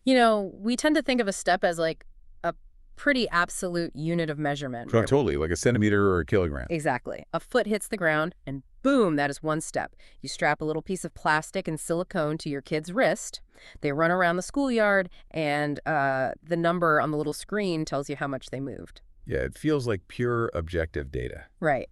We tend to think of a step as like a pretty absolute unit of measurement. Oh, totally, like a centimeter or a kilogram. Exactly. A foot hits the ground, and boom, that is one step. You strap a little piece of plastic and silicone to your kid's wrist. They run around the schoolyard, and the number on the little screen tells you how much they moved. Yeah, it feels like pure objective data. Right.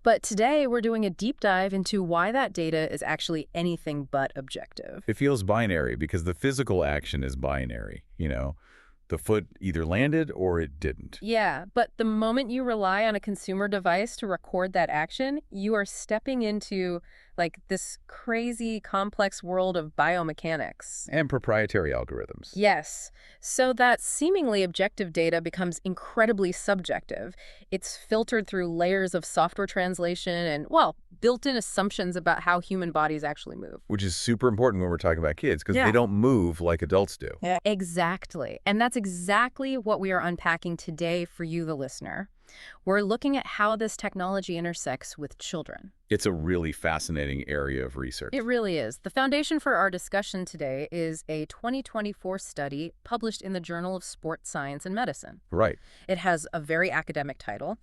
But today, we're doing a deep dive into why that data is actually anything but objective. It feels binary because the physical action is binary, The foot either landed or it didn't. Yeah, but the moment you rely on a consumer device to record that action, you are stepping into like this crazy complex world of biomechanics. And proprietary algorithms. Yes. So that seemingly objective data becomes incredibly subjective. It's filtered through layers of software translation and, well, built-in assumptions about how human bodies actually move. Which is super important when we're talking about kids because Yeah. they don't move like adults do. Yeah. Exactly. And that's exactly what we are unpacking today for you, the listener. We're looking at how this technology intersects with children. It's a really fascinating area of research. It really is. The foundation for our discussion today is a 2024 study published in the Journal of Sports Science and Medicine. Right. It has a very academic title,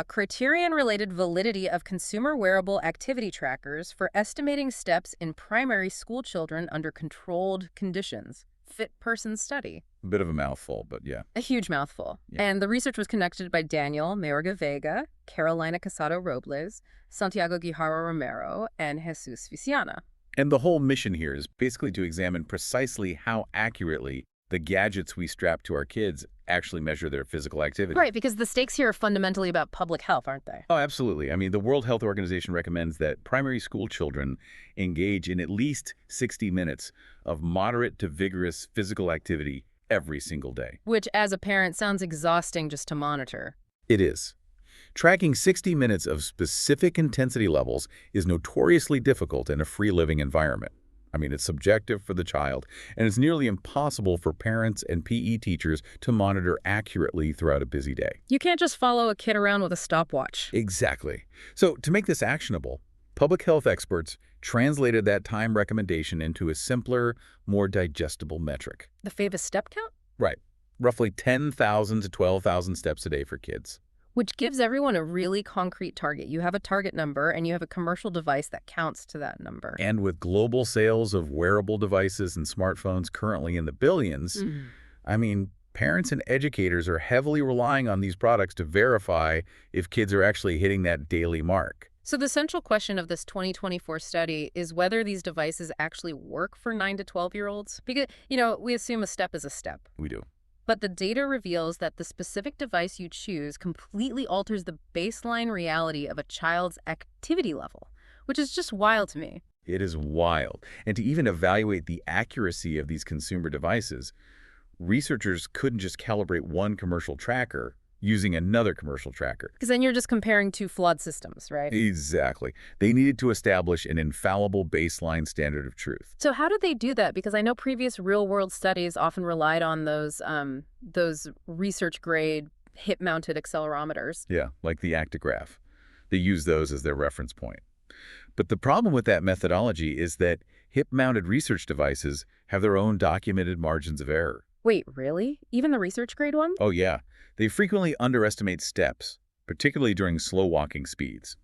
Criterion-Related Validity of Consumer-Wearable Activity Trackers for Estimating Steps in Primary School Children Under Controlled Conditions. Fit Person Study. A bit of a mouthful, but yeah. A huge mouthful. Yeah. And the research was conducted by Daniel Mayorga-Vega, Carolina Casado-Robles, Santiago Guijarro-Romero, and Jesús Viciana. And the whole mission here is basically to examine precisely how accurately the gadgets we strap to our kids actually measure their physical activity. Right, because the stakes here are fundamentally about public health, aren't they? Oh, absolutely. I mean, the World Health Organization recommends that primary school children engage in at least 60 minutes of moderate to vigorous physical activity every single day. Which, as a parent, sounds exhausting just to monitor. It is. Tracking 60 minutes of specific intensity levels is notoriously difficult in a free-living environment. I mean, it's subjective for the child, and it's nearly impossible for parents and PE teachers to monitor accurately throughout a busy day. You can't just follow a kid around with a stopwatch. Exactly. So to make this actionable, public health experts translated that time recommendation into a simpler, more digestible metric. The famous step count? Right. Roughly 10,000 to 12,000 steps a day for kids. Which gives everyone a really concrete target. You have a target number, and you have a commercial device that counts to that number. And with global sales of wearable devices and smartphones currently in the billions, I mean, parents and educators are heavily relying on these products to verify if kids are actually hitting that daily mark. So the central question of this 2024 study is whether these devices actually work for 9 to 12-year-olds. Because, we assume a step is a step. We do. But the data reveals that the specific device you choose completely alters the baseline reality of a child's activity level, which is just wild to me. It is wild. And to even evaluate the accuracy of these consumer devices, researchers couldn't just calibrate one commercial tracker using another commercial tracker. Because then you're just comparing two flawed systems, right? Exactly. They needed to establish an infallible baseline standard of truth. So how did they do that? Because I know previous real-world studies often relied on those research-grade hip-mounted accelerometers. Yeah, like the actigraph. They use those as their reference point. But the problem with that methodology is that hip-mounted research devices have their own documented margins of error. Wait, really? Even the research-grade ones? Oh, yeah. They frequently underestimate steps, particularly during slow walking speeds.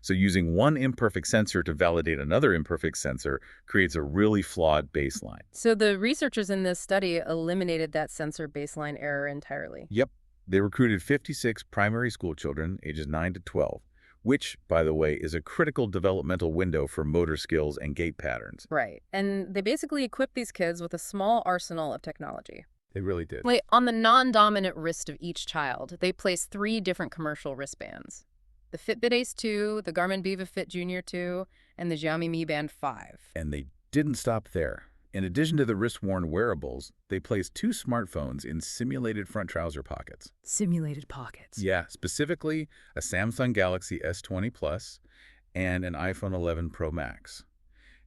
So using one imperfect sensor to validate another imperfect sensor creates a really flawed baseline. So the researchers in this study eliminated that sensor baseline error entirely. Yep. They recruited 56 primary school children ages 9 to 12, which, by the way, is a critical developmental window for motor skills and gait patterns. Right. And they basically equipped these kids with a small arsenal of technology. They really did. Wait, on the non-dominant wrist of each child, they placed 3 different commercial wristbands. The Fitbit Ace 2, the Garmin VivaFit Junior 2, and the Xiaomi Mi Band 5. And they didn't stop there. In addition to the wrist-worn wearables, they placed 2 smartphones in simulated front trouser pockets. Simulated pockets. Yeah, specifically a Samsung Galaxy S20 Plus and an iPhone 11 Pro Max.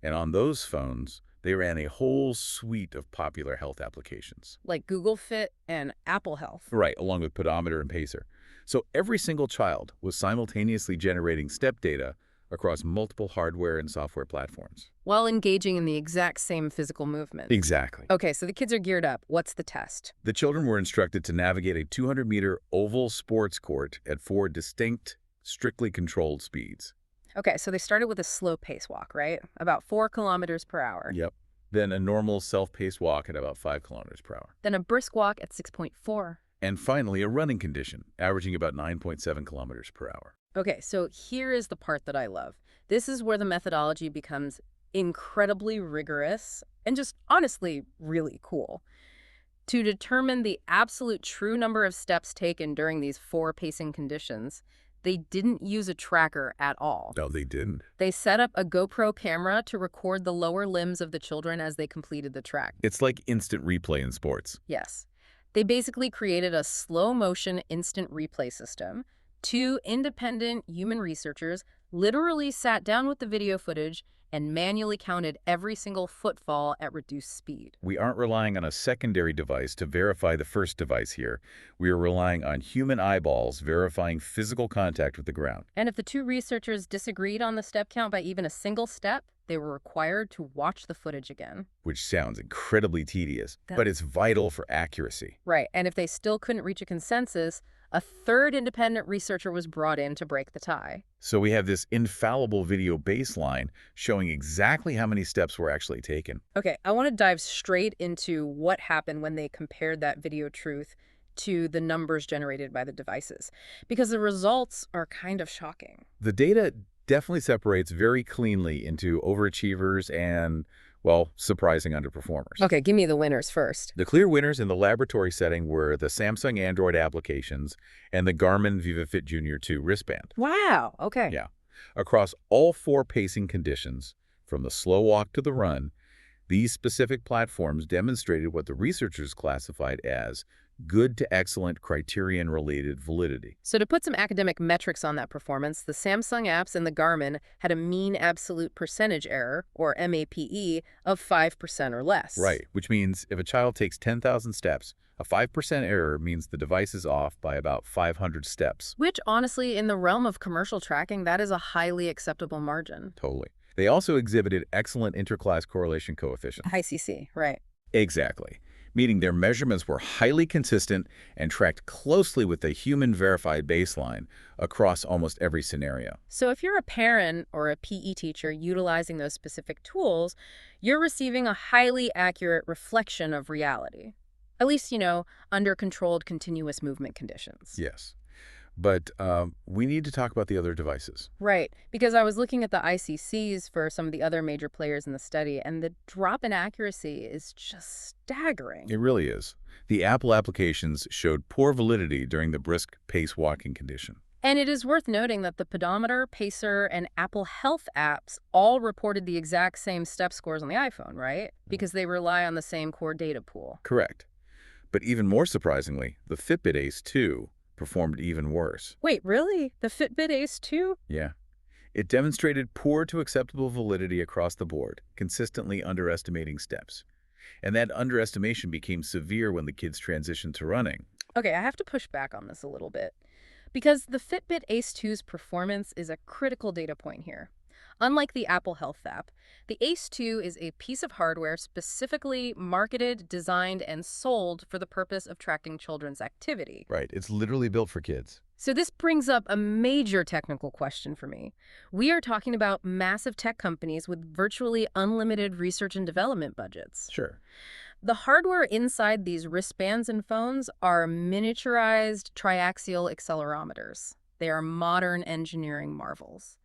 And on those phones, they ran a whole suite of popular health applications. Like Google Fit and Apple Health. Right, along with pedometer and pacer. So every single child was simultaneously generating step data across multiple hardware and software platforms. While engaging in the exact same physical movement. Exactly. Okay, so the kids are geared up. What's the test? The children were instructed to navigate a 200-meter oval sports court at 4 distinct, strictly controlled speeds. Okay, so they started with a slow pace walk, right? About 4 kilometers per hour. Yep. Then a normal self-paced walk at about 5 kilometers per hour. Then a brisk walk at 6.4. And finally, a running condition, averaging about 9.7 kilometers per hour. Okay, so here is the part that I love. This is where the methodology becomes incredibly rigorous and just honestly really cool. To determine the absolute true number of steps taken during these 4 pacing conditions, they didn't use a tracker at all. No, they didn't. They set up a GoPro camera to record the lower limbs of the children as they completed the track. It's like instant replay in sports. Yes. They basically created a slow-motion instant replay system. 2 independent human researchers literally sat down with the video footage and manually counted every single footfall at reduced speed. We aren't relying on a secondary device to verify the first device here. We are relying on human eyeballs verifying physical contact with the ground. And if the 2 researchers disagreed on the step count by even a single step, they were required to watch the footage again. Which sounds incredibly tedious, but it's vital for accuracy. Right, and if they still couldn't reach a consensus, a 3rd independent researcher was brought in to break the tie. So we have this infallible video baseline showing exactly how many steps were actually taken. Okay, I want to dive straight into what happened when they compared that video truth to the numbers generated by the devices, because the results are kind of shocking. The data definitely separates very cleanly into overachievers and, well, surprising underperformers. Okay, give me the winners first. The clear winners in the laboratory setting were the Samsung Android applications and the Garmin VivaFit Junior 2 wristband. Wow, okay. Yeah. Across all 4 pacing conditions, from the slow walk to the run, these specific platforms demonstrated what the researchers classified as good to excellent criterion-related validity. So to put some academic metrics on that performance, the Samsung apps and the Garmin had a mean absolute percentage error, or MAPE, of 5% or less. Right, which means if a child takes 10,000 steps, a 5% error means the device is off by about 500 steps. Which, honestly, in the realm of commercial tracking, that is a highly acceptable margin. Totally. They also exhibited excellent interclass correlation coefficients. ICC, right. Exactly. Meaning their measurements were highly consistent and tracked closely with the human-verified baseline across almost every scenario. So if you're a parent or a PE teacher utilizing those specific tools, you're receiving a highly accurate reflection of reality. At least, under controlled continuous movement conditions. Yes. But we need to talk about the other devices. Right, because I was looking at the ICCs for some of the other major players in the study, and the drop in accuracy is just staggering. It really is. The Apple applications showed poor validity during the brisk pace walking condition. And it is worth noting that the pedometer, pacer, and Apple Health apps all reported the exact same step scores on the iPhone, right? Because they rely on the same core data pool. Correct. But even more surprisingly, the Fitbit Ace 2 performed even worse. Wait, really? The Fitbit Ace 2? Yeah. It demonstrated poor to acceptable validity across the board, consistently underestimating steps. And that underestimation became severe when the kids transitioned to running. Okay, I have to push back on this a little bit, because the Fitbit Ace 2's performance is a critical data point here. Unlike the Apple Health app, the Ace 2 is a piece of hardware specifically marketed, designed, and sold for the purpose of tracking children's activity. Right. It's literally built for kids. So this brings up a major technical question for me. We are talking about massive tech companies with virtually unlimited research and development budgets. Sure. The hardware inside these wristbands and phones are miniaturized triaxial accelerometers. They are modern engineering marvels.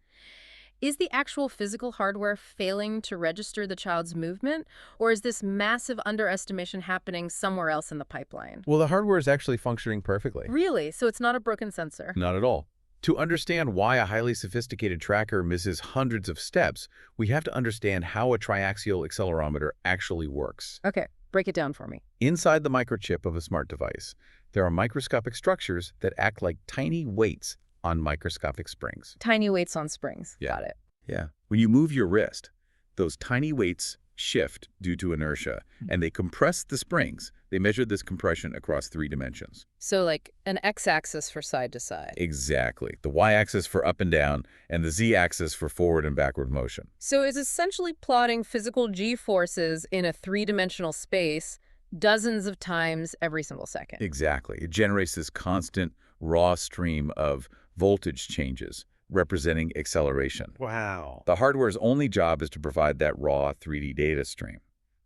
Is the actual physical hardware failing to register the child's movement, or is this massive underestimation happening somewhere else in the pipeline? Well, the hardware is actually functioning perfectly. Really? So it's not a broken sensor? Not at all. To understand why a highly sophisticated tracker misses hundreds of steps, we have to understand how a triaxial accelerometer actually works. Okay, break it down for me. Inside the microchip of a smart device, there are microscopic structures that act like tiny weights on microscopic springs. Tiny weights on springs. Yeah. Got it. Yeah. When you move your wrist, those tiny weights shift due to inertia, and they compress the springs. They measured this compression across 3 dimensions. So like an x-axis for side to side. Exactly. The y-axis for up and down, and the z-axis for forward and backward motion. So it's essentially plotting physical g-forces in a 3-dimensional space dozens of times every single second. Exactly. It generates this constant, raw stream of voltage changes, representing acceleration. Wow. The hardware's only job is to provide that raw 3D data stream.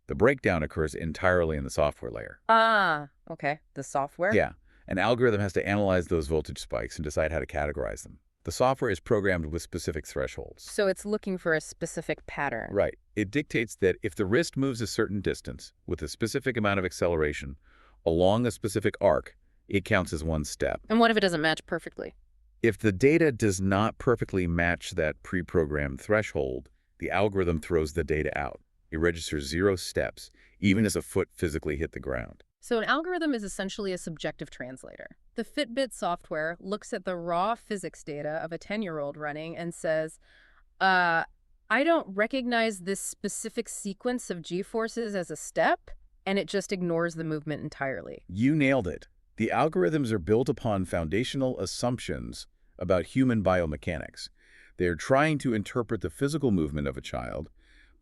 The breakdown occurs entirely in the software layer. Ah, okay. The software? Yeah. An algorithm has to analyze those voltage spikes and decide how to categorize them. The software is programmed with specific thresholds. So it's looking for a specific pattern. Right. It dictates that if the wrist moves a certain distance with a specific amount of acceleration along a specific arc, it counts as one step. And what if it doesn't match perfectly? If the data does not perfectly match that pre-programmed threshold, the algorithm throws the data out. It registers 0 steps, even as a foot physically hit the ground. So an algorithm is essentially a subjective translator. The Fitbit software looks at the raw physics data of a 10-year-old running and says, I don't recognize this specific sequence of g-forces as a step, and it just ignores the movement entirely. You nailed it. The algorithms are built upon foundational assumptions about human biomechanics. They are trying to interpret the physical movement of a child,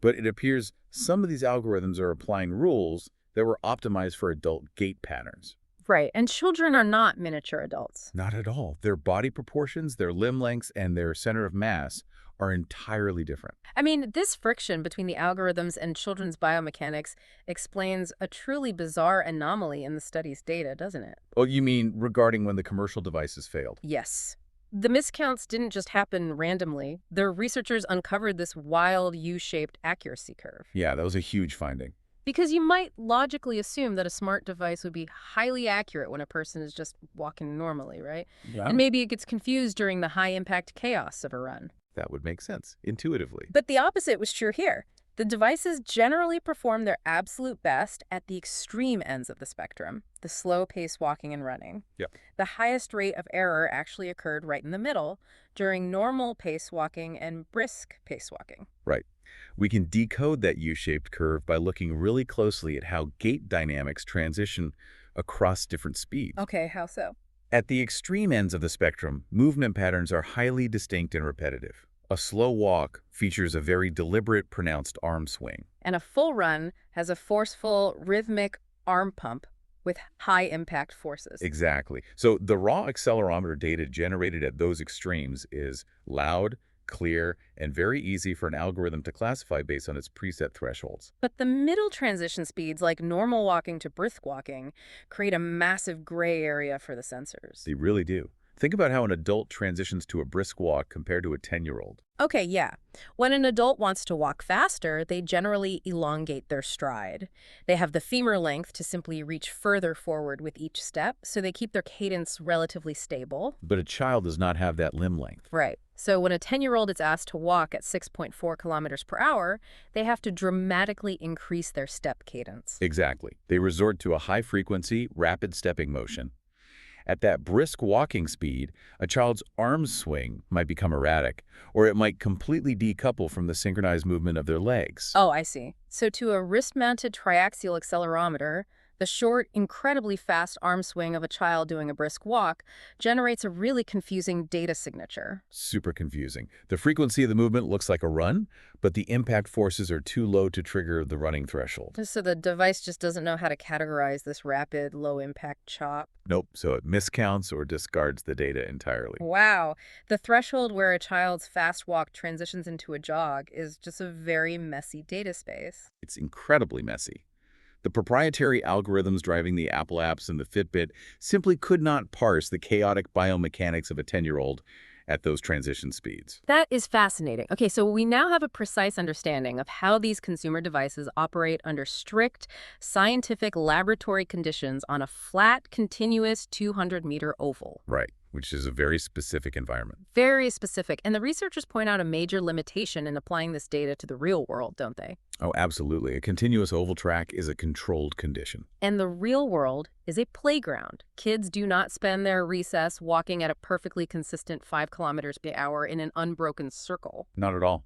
but it appears some of these algorithms are applying rules that were optimized for adult gait patterns. Right, and children are not miniature adults. Not at all. Their body proportions, their limb lengths, and their center of mass are entirely different. I mean, this friction between the algorithms and children's biomechanics explains a truly bizarre anomaly in the study's data, doesn't it? Oh, you mean regarding when the commercial devices failed? Yes. The miscounts didn't just happen randomly. The researchers uncovered this wild U-shaped accuracy curve. Yeah, that was a huge finding. Because you might logically assume that a smart device would be highly accurate when a person is just walking normally, right? Yeah. And maybe it gets confused during the high-impact chaos of a run. That would make sense, intuitively. But the opposite was true here. The devices generally perform their absolute best at the extreme ends of the spectrum, the slow-pace walking and running. Yep. The highest rate of error actually occurred right in the middle, during normal pace walking and brisk pace walking. Right. We can decode that U-shaped curve by looking really closely at how gait dynamics transition across different speeds. Okay, how so? At the extreme ends of the spectrum, movement patterns are highly distinct and repetitive. A slow walk features a very deliberate, pronounced arm swing. And a full run has a forceful, rhythmic arm pump with high-impact forces. Exactly. So the raw accelerometer data generated at those extremes is loud, clear, and very easy for an algorithm to classify based on its preset thresholds. But the middle transition speeds, like normal walking to brisk walking, create a massive gray area for the sensors. They really do. Think about how an adult transitions to a brisk walk compared to a 10-year-old. Okay, yeah. When an adult wants to walk faster, they generally elongate their stride. They have the femur length to simply reach further forward with each step, so they keep their cadence relatively stable. But a child does not have that limb length. Right. So when a 10-year-old is asked to walk at 6.4 kilometers per hour, they have to dramatically increase their step cadence. Exactly. They resort to a high-frequency, rapid stepping motion. At that brisk walking speed, a child's arm swing might become erratic, or it might completely decouple from the synchronized movement of their legs. Oh, I see. So to a wrist-mounted triaxial accelerometer, the short, incredibly fast arm swing of a child doing a brisk walk generates a really confusing data signature. Super confusing. The frequency of the movement looks like a run, but the impact forces are too low to trigger the running threshold. So the device just doesn't know how to categorize this rapid, low-impact chop. Nope, so it miscounts or discards the data entirely. Wow. The threshold where a child's fast walk transitions into a jog is just a very messy data space. It's incredibly messy. The proprietary algorithms driving the Apple apps and the Fitbit simply could not parse the chaotic biomechanics of a 10-year-old at those transition speeds. That is fascinating. Okay, so we now have a precise understanding of how these consumer devices operate under strict scientific laboratory conditions on a flat, continuous 200-meter oval. Right, which is a very specific environment. Very specific. And the researchers point out a major limitation in applying this data to the real world, don't they? Oh, absolutely. A continuous oval track is a controlled condition. And the real world is a playground. Kids do not spend their recess walking at a perfectly consistent 5 kilometers per hour in an unbroken circle. Not at all.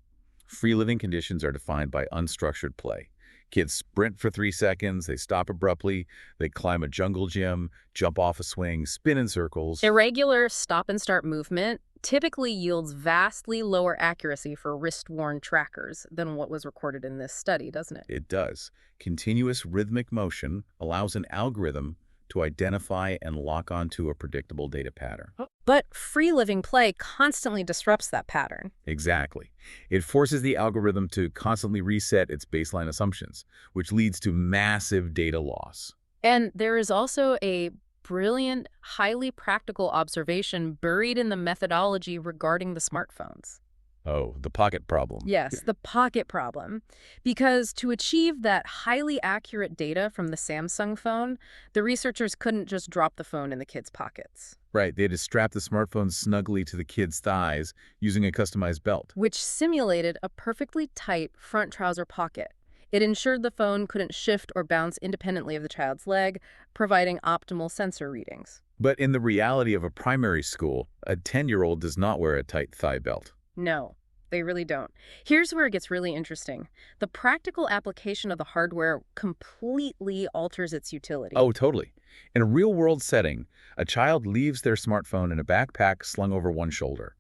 Free living conditions are defined by unstructured play. Kids sprint for 3 seconds, they stop abruptly, they climb a jungle gym, jump off a swing, spin in circles. Irregular stop-and-start movement typically yields vastly lower accuracy for wrist-worn trackers than what was recorded in this study, doesn't it? It does. Continuous rhythmic motion allows an algorithm to identify and lock onto a predictable data pattern. But free-living play constantly disrupts that pattern. Exactly. It forces the algorithm to constantly reset its baseline assumptions, which leads to massive data loss. And there is also a brilliant, highly practical observation buried in the methodology regarding the smartphones. Oh, the pocket problem. Yes, the pocket problem. Because to achieve that highly accurate data from the Samsung phone, the researchers couldn't just drop the phone in the kids' pockets, Right, they had to strap the smartphone snugly to the kid's thighs using a customized belt. which simulated a perfectly tight front trouser pocket. It ensured the phone couldn't shift or bounce independently of the child's leg, providing optimal sensor readings. But in the reality of a primary school, a 10-year-old does not wear a tight thigh belt. No, they really don't. Here's where it gets really interesting. The practical application of the hardware completely alters its utility. Oh, totally. In a real-world setting, a child leaves their smartphone in a backpack slung over one shoulder,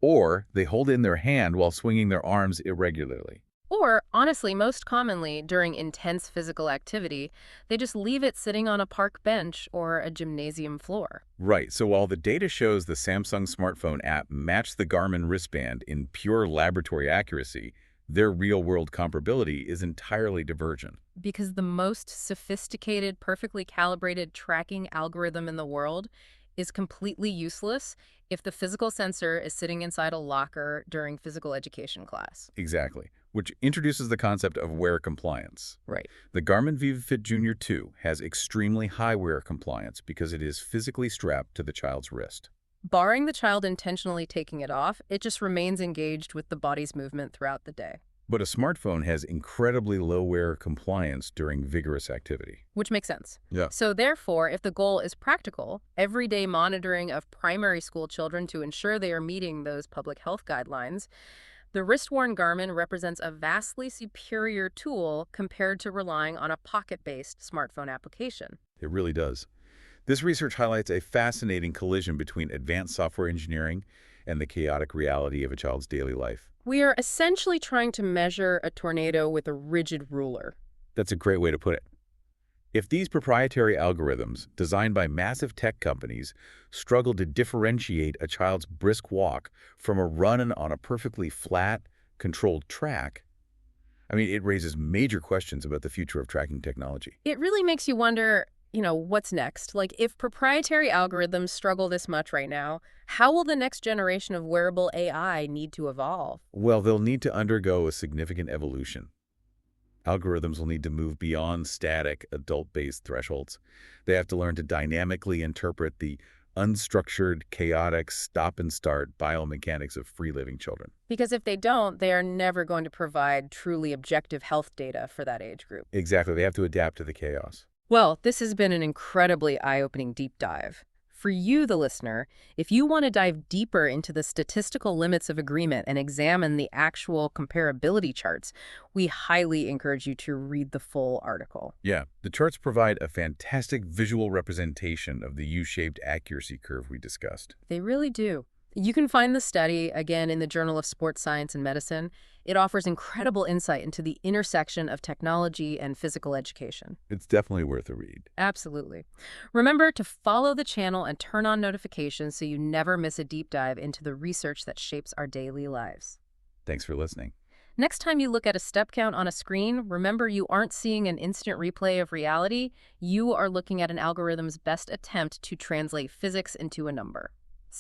or they hold it in their hand while swinging their arms irregularly. Or, honestly, most commonly, during intense physical activity, they just leave it sitting on a park bench or a gymnasium floor. Right, so while the data shows the Samsung smartphone app matched the Garmin wristband in pure laboratory accuracy, their real-world comparability is entirely divergent. Because the most sophisticated, perfectly calibrated tracking algorithm in the world is completely useless if the physical sensor is sitting inside a locker during physical education class. Exactly, which introduces the concept of wear compliance. Right. The Garmin VivaFit Junior 2 has extremely high wear compliance because it is physically strapped to the child's wrist. Barring the child intentionally taking it off, it just remains engaged with the body's movement throughout the day. But a smartphone has incredibly low wear compliance during vigorous activity. Which makes sense. Yeah. So therefore, if the goal is practical, everyday monitoring of primary school children to ensure they are meeting those public health guidelines, the wrist-worn Garmin represents a vastly superior tool compared to relying on a pocket-based smartphone application. It really does. This research highlights a fascinating collision between advanced software engineering and the chaotic reality of a child's daily life. We are essentially trying to measure a tornado with a rigid ruler. That's a great way to put it. If these proprietary algorithms, designed by massive tech companies, struggle to differentiate a child's brisk walk from a run on a perfectly flat, controlled track, it raises major questions about the future of tracking technology. It really makes you wonder, what's next? Like, if proprietary algorithms struggle this much right now, how will the next generation of wearable AI need to evolve? Well, they'll need to undergo a significant evolution. Algorithms will need to move beyond static, adult-based thresholds. They have to learn to dynamically interpret the unstructured, chaotic, stop-and-start biomechanics of free-living children. Because if they don't, they are never going to provide truly objective health data for that age group. Exactly. They have to adapt to the chaos. Well, this has been an incredibly eye-opening deep dive. For you, the listener, if you want to dive deeper into the statistical limits of agreement and examine the actual comparability charts, we highly encourage you to read the full article. Yeah, the charts provide a fantastic visual representation of the U-shaped accuracy curve we discussed. They really do. You can find the study, again, in the Journal of Sports Science and Medicine. It offers incredible insight into the intersection of technology and physical education. It's definitely worth a read. Absolutely. Remember to follow the channel and turn on notifications so you never miss a deep dive into the research that shapes our daily lives. Thanks for listening. Next time you look at a step count on a screen, remember you aren't seeing an instant replay of reality. You are looking at an algorithm's best attempt to translate physics into a number.